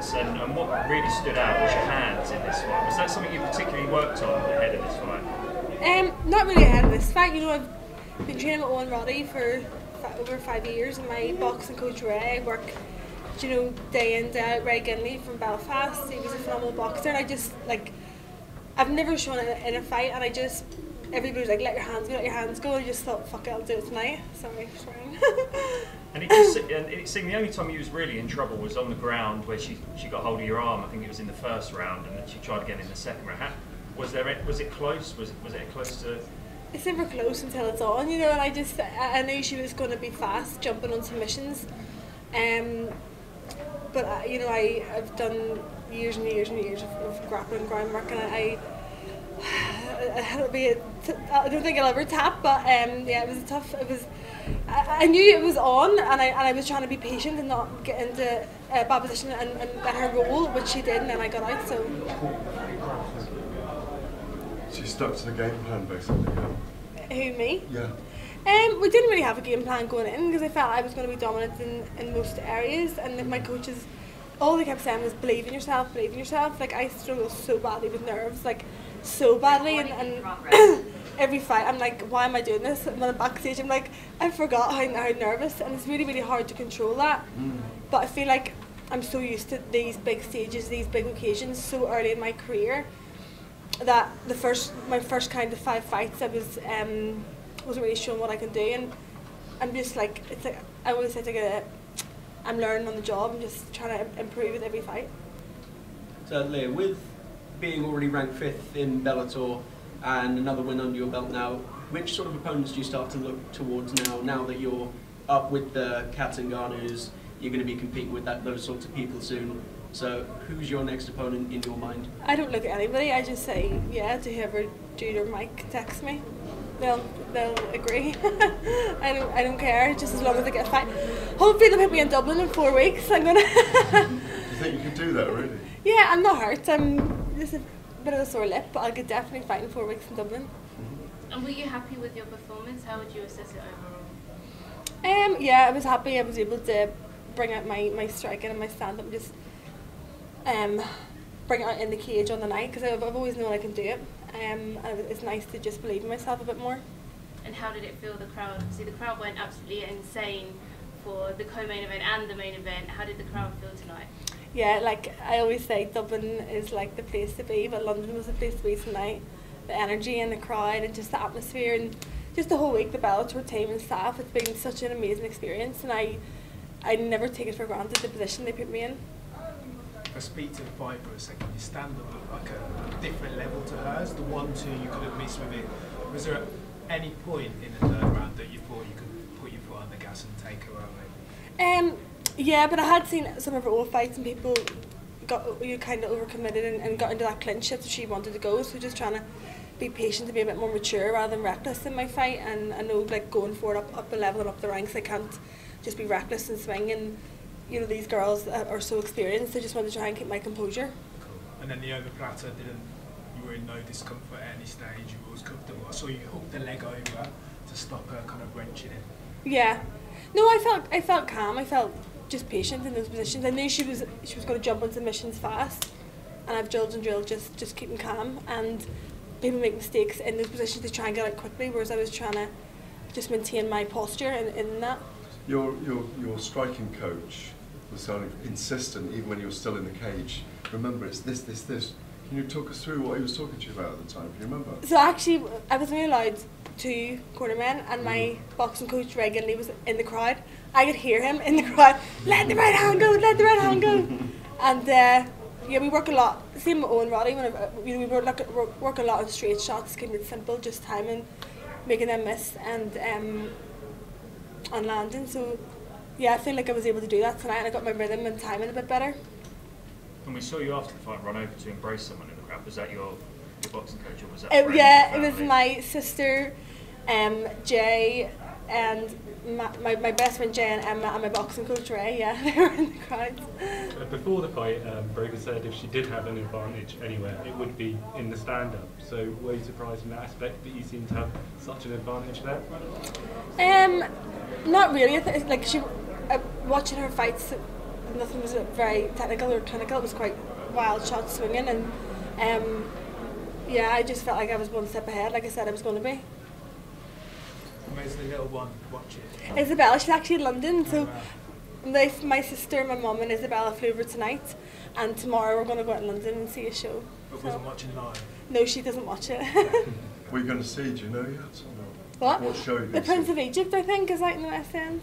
fights, and what really stood out was your hands in this fight. Was that something you particularly worked on ahead of this fight? Not really ahead of this fight. You know, I've been training with Owen Roddy for over 5 years, and my boxing coach Ray, I work, you know, day in, day out. Ray Ginley from Belfast, he was a phenomenal boxer, and I just, like, I've never shown it in a fight, and everybody was like, let your hands go, let your hands go. I just thought, fuck it, I'll do it tonight. Sorry for swearing. And it seemed the only time you was really in trouble was on the ground, where she got hold of your arm. I think it was in the first round, and then she tried again in the second round. Was it close? Was it close to? It's never close until it's on, you know. And I knew she was going to be fast, jumping on submissions. But you know, I've done years and years and years of grappling groundwork, and I don't think I'll ever tap. But yeah, it was tough. I knew it was on, and I was trying to be patient and not get into a bad position and let her roll, which she did, and then I got out. So she stuck to the game plan basically. Yeah. Who, me? Yeah. We didn't really have a game plan going in because I felt I was going to be dominant in most areas, and my coaches, all they kept saying was believe in yourself, believe in yourself. Like, I struggle so badly with nerves, like so badly, and every fight I'm like, why am I doing this? When I'm backstage I'm like, I forgot how nervous, and it's really, really hard to control that. But I feel like I'm so used to these big stages, these big occasions so early in my career that my first kind of 5 fights I wasn't really showing what I can do, and I'm just like, it's like I always say, like I'm learning on the job. I'm just trying to improve with every fight. So Leah, with being already ranked 5th in Bellator and another win under your belt now, which sort of opponents do you start to look towards now that you're up with the Katsanganus, you're going to be competing with those sorts of people soon? So who's your next opponent in your mind? I don't look at anybody. I just say yeah to whoever Jude or Mike texts me. They'll agree. I don't care, just as long as I get a fight. Hopefully they'll put me in Dublin in 4 weeks. I'm gonna. You think you could do that, really? Yeah, I'm not hurt. I'm just a bit of a sore lip, but I could definitely fight in 4 weeks in Dublin. And were you happy with your performance? How would you assess it overall? Yeah, I was happy. I was able to bring out my striking and my stand-up, and just bring it out in the cage on the night, because I've always known I can do it. And it's nice to just believe in myself a bit more. And how did it feel, the crowd? See, the crowd went absolutely insane for the co-main event and the main event. How did the crowd feel tonight? Yeah, like I always say, Dublin is like the place to be, but London was the place to be tonight. The energy and the crowd and just the atmosphere, and just the whole week, the Bellator team and staff, it's been such an amazing experience, and I never take it for granted, the position they put me in. If I speak to the fight for a second, your stand-up looked like a different level to hers. The 1-2 you could have missed with it. Was there at any point in the third round that you thought you could put your foot on the gas and take her away? Yeah, but I had seen some of her old fights, and people got kind of overcommitted and got into that clinch. That's where she wanted to go. So just trying to be patient, to be a bit more mature rather than reckless in my fight. And I know, like, going forward up a level and up the ranks, I can't just be reckless and swing. And you know, these girls are so experienced. I just wanted to try and keep my composure. Cool. And then the over-platter, you were in no discomfort at any stage, you were always comfortable. I saw you hook the leg over to stop her kind of wrenching it. Yeah. No, I felt calm. I felt just patient in those positions. I knew she was going to jump on submissions fast, and I've drilled and drilled just keeping calm. And people make mistakes in those positions to try and get out quickly, whereas I was trying to just maintain my posture in that. Your striking coach was sounding insistent even when you were still in the cage. Remember, it's this. Can you talk us through what he was talking to you about at the time? Do you remember? So actually, I was only allowed 2 cornermen, and my boxing coach Ray Ginley was in the crowd. I could hear him in the crowd, let the right hand go, let the right hand go. And yeah, we work a lot. Same with Owen Roddy. We work a lot on straight shots, keeping it simple, just timing, making them miss, and on landing. So yeah, I feel like I was able to do that tonight, and I got my rhythm and timing a bit better. And we saw you after the fight run over to embrace someone in the crowd. Was that your boxing coach, or was that yeah, it was my sister, Jay, and my best friend Jay and Emma, and my boxing coach Ray. Yeah, they were in the crowd. Before the fight, Borga said if she did have an advantage anywhere, it would be in the stand-up. So were you surprised in that aspect that you seem to have such an advantage there? Not really. Like watching her fights nothing was very technical or clinical. It was quite wild shot swinging, and yeah, I just felt like I was one step ahead, like I said I was going to be. Where's the little one watching? Isabella, she's actually in London, so Oh, wow. my sister, my mum and Isabella flew over tonight, and tomorrow we're going to go out in London and see a show. But So- wasn't watching live. No, she doesn't watch it. What are you going to see? Do you know yet? Or not? What? What show are you The going to Prince see? of Egypt, I think, is out in the West End.